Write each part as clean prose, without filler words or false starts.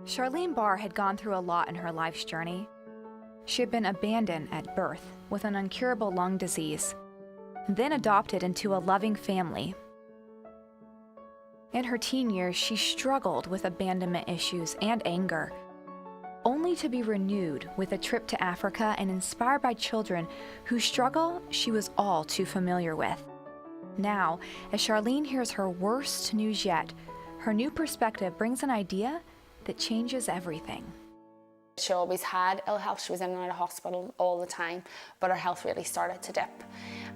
Charlene Barr had gone through a lot in her life's journey. She had been abandoned at birth with an incurable lung disease, then adopted into a loving family. In her teen years, she struggled with abandonment issues and anger, only to be renewed with a trip to Africa and inspired by children whose struggle she was all too familiar with. Now, as Charlene hears her worst news yet, her new perspective brings an idea that changes everything. She always had ill health. She was in and out of hospital all the time, but her health really started to dip.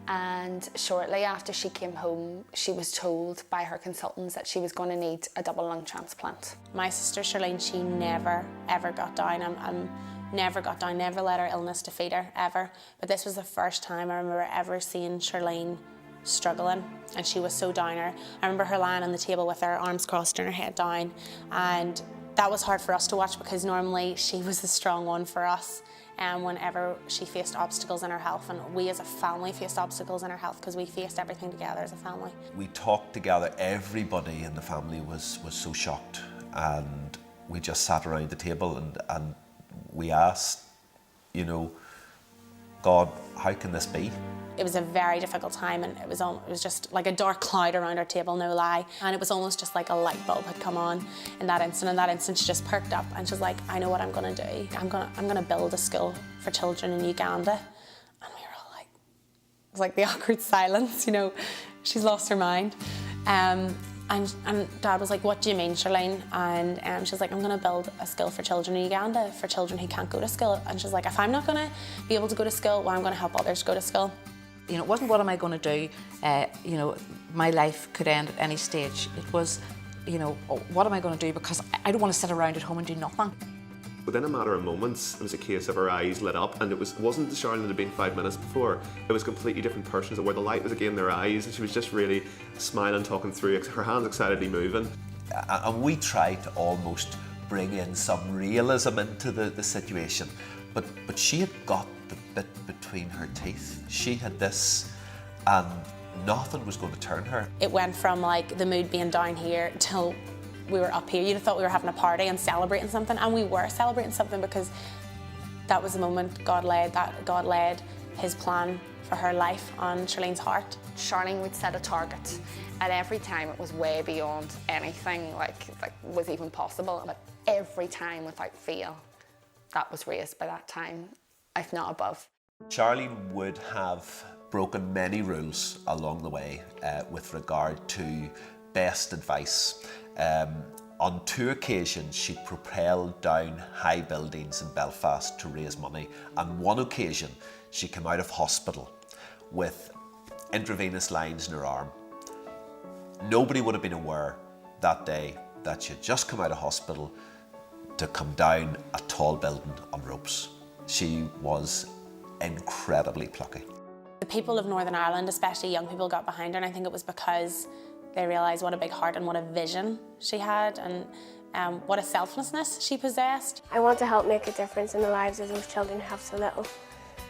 And shortly after she came home, she was told by her consultants that she was going to need a double lung transplant. My sister Charlene, she never, ever got down. Never got down, never let her illness defeat her, ever. But this was the first time I remember ever seeing Charlene struggling, and she was so downer. I remember her lying on the table with her arms crossed and her head down, and that was hard for us to watch because normally she was the strong one for us whenever she faced obstacles in her health, and we as a family faced obstacles in our health because we faced everything together as a family. We talked together, everybody in the family was so shocked, and we just sat around the table and we asked, you know, God, how can this be? It was a very difficult time, and it was just like a dark cloud around our table, no lie. And it was almost just like a light bulb had come on in that instant. In that instant, she just perked up and she's like, I know what I'm going to do. I'm going to build a school for children in Uganda. And we were all like, it was like the awkward silence, you know, she's lost her mind. And Dad was like, what do you mean, Charlene? And she's like, I'm going to build a school for children in Uganda, for children who can't go to school. And she's like, if I'm not going to be able to go to school, well, I'm going to help others go to school. You know, it wasn't what am I going to do, you know, my life could end at any stage. It was, you know, what am I going to do, because I don't want to sit around at home and do nothing. Within a matter of moments, it was a case of her eyes lit up, and it wasn't the Charlene that had been 5 minutes before. It was a completely different person, where the light was again in their eyes, and she was just really smiling, talking through, her hands excitedly moving. And we tried to almost bring in some realism into the situation, but she had got the bit between her teeth. She had this, and nothing was going to turn her. It went from like the mood being down here till we were up here. You'd have thought we were having a party and celebrating something, and we were celebrating something because that was the moment God laid his plan for her life on Charlene's heart. Charlene would set a target, and every time it was way beyond anything like was even possible. But every time without fail, that was raised by that time, if not above. Charlene would have broken many rules along the way with regard to best advice. On 2 occasions, she propelled down high buildings in Belfast to raise money. On 1 occasion, she came out of hospital with intravenous lines in her arm. Nobody would have been aware that day that she had just come out of hospital to come down a tall building on ropes. She was incredibly plucky. The people of Northern Ireland, especially young people, got behind her, and I think it was because they realised what a big heart and what a vision she had, and what a selflessness she possessed. I want to help make a difference in the lives of those children who have so little.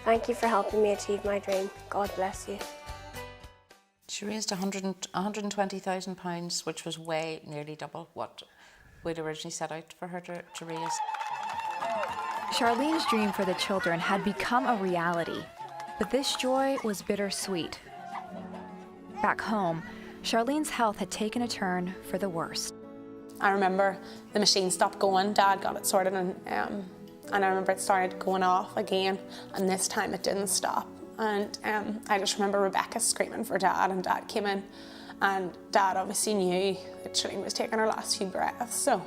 Thank you for helping me achieve my dream. God bless you. She raised £120,000, which was nearly double what we'd originally set out for her to raise. Charlene's dream for the children had become a reality, but this joy was bittersweet. Back home, Charlene's health had taken a turn for the worst. I remember the machine stopped going. Dad got it sorted, and I remember it started going off again, and this time it didn't stop. And I just remember Rebecca screaming for Dad, and Dad came in, and Dad obviously knew that Charlene was taking her last few breaths, so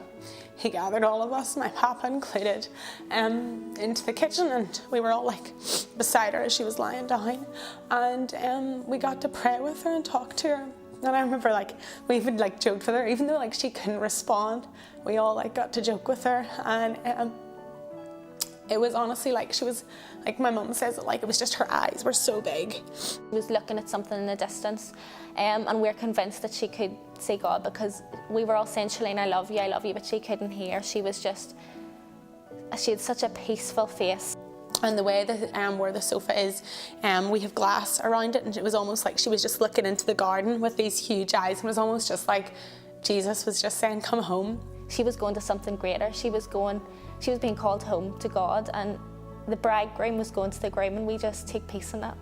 he gathered all of us, my papa included, into the kitchen, and we were all like beside her as she was lying down, and we got to pray with her and talk to her. And I remember we even joked with her, even though she couldn't respond, we all got to joke with her, and it was honestly she was, my mum says it was just her eyes were so big. She was looking at something in the distance, and we're convinced that she could see God, because we were all saying, Charlene, I love you, but she couldn't hear. She was just, she had such a peaceful face. And the way that where the sofa is, we have glass around it, and it was almost like she was just looking into the garden with these huge eyes, and it was almost just Jesus was just saying, come home. She was going to something greater. She was being called home to God, and the bridegroom was going to the groom, and we just take peace in that.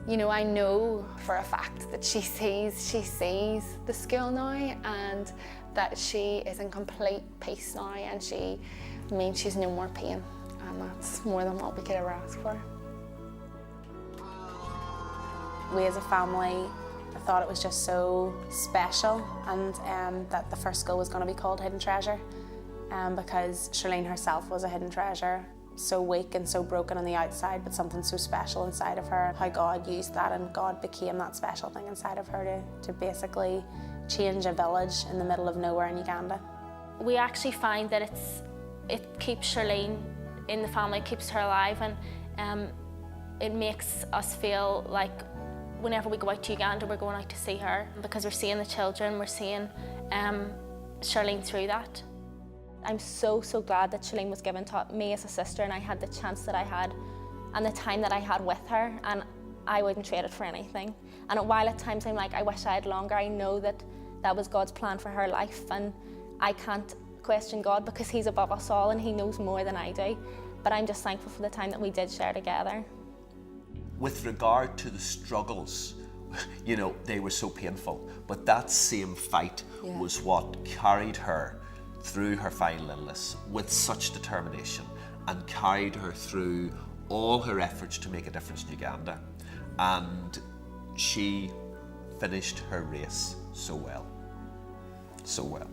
You know, I know for a fact that she sees the school now, and that she is in complete peace now, and she's no more pain, and that's more than what we could ever ask for. We as a family thought it was just so special, and that the first school was going to be called Hidden Treasure, because Charlene herself was a hidden treasure, so weak and so broken on the outside, but something so special inside of her. How God used that, and God became that special thing inside of her to basically change a village in the middle of nowhere in Uganda. We actually find that it keeps Charlene in the family, it keeps her alive, and it makes us feel like whenever we go out to Uganda, we're going out to see her, because we're seeing the children, we're seeing Charlene through that. I'm so glad that Charlene was given to me as a sister, and I had the chance that I had and the time that I had with her, and I wouldn't trade it for anything. And while at times I'm like, I wish I had longer, I know that that was God's plan for her life, and I can't question God because He's above us all and He knows more than I do. But I'm just thankful for the time that we did share together. With regard to the struggles, you know, they were so painful, but that same fight was what carried her through her final illness with such determination, and carried her through all her efforts to make a difference in Uganda. And she finished her race so well, so well.